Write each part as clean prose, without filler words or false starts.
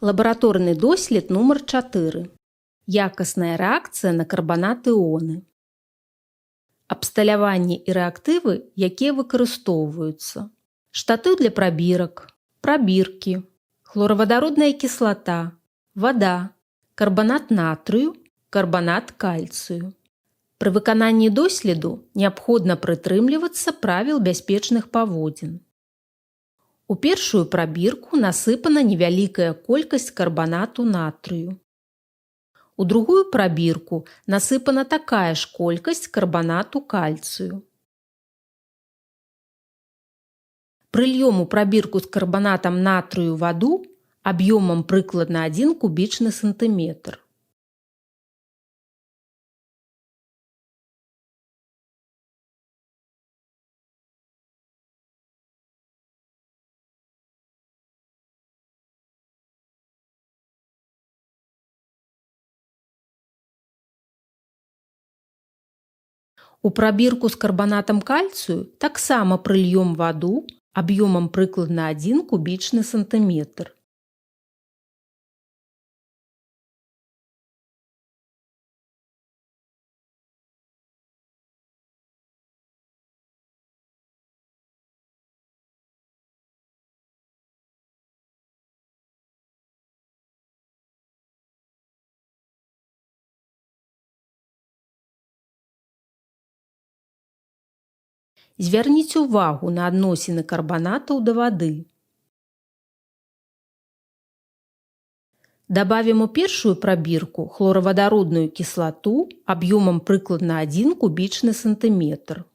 Лабараторны дослед нумар 4. Якасная рэакцыя на карбанат іоны. Абсталяванне і рэактывы, якія выкарыстоўваюцца. Штатыў для прабірак, прабіркі, хлоравадародная кіслата, вада, карбанат натрыю, карбанат кальцыю. Пры выкананні доследу неабходна прытрымлівацца правіл бяспечных паводзін. У першую прабірку насыпана невялікая колькасць карбанату натрыю. У другую прабірку насыпана такая ж колькасць карбанату кальцыю. Прыльём у прабірку з карбанатам натрыю ваду аб'ёмам прыкладна 1 кубічны сантыметр. У прабірку з карбанатам кальцыю таксама прыльём ваду аб'ёмам прыкладна 1 кубічны сантыметр. Звярніце ўвагу на адносіны карбанатаў да вады. Дабавім у першую прабірку хлоравадародную кіслату аб'ёмам прыкладна 1 кубічны сантыметр.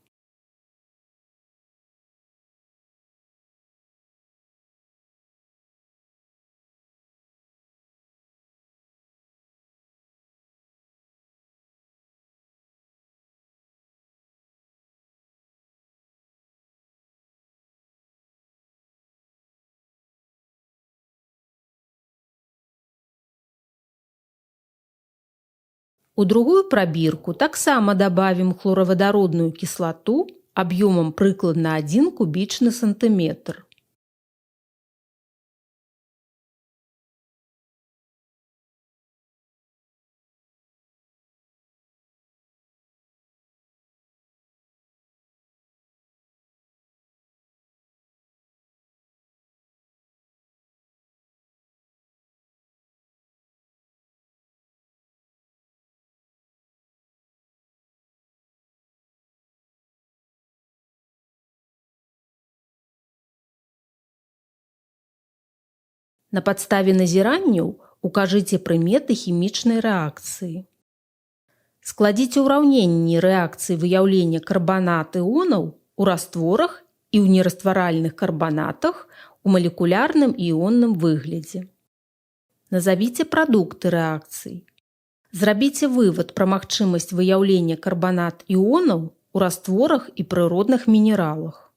У другую прабірку таксама дабавім хлоравадародную кіслату аб'ёмам прыкладна 1 кубічны сантыметр. На падставе назіранняў укажыце прыметы хімічнай рэакцыі. Складзіце ўраўненні рэакцыі выяўлення карбанат іонаў у растворах і ў нерастваральных карбанатах у малекулярным і іонным выглядзе. Назавіце прадукты рэакцый. Зрабіце вывад пра магчымасць выяўлення карбанат іонаў у растворах і прыродных мінералах.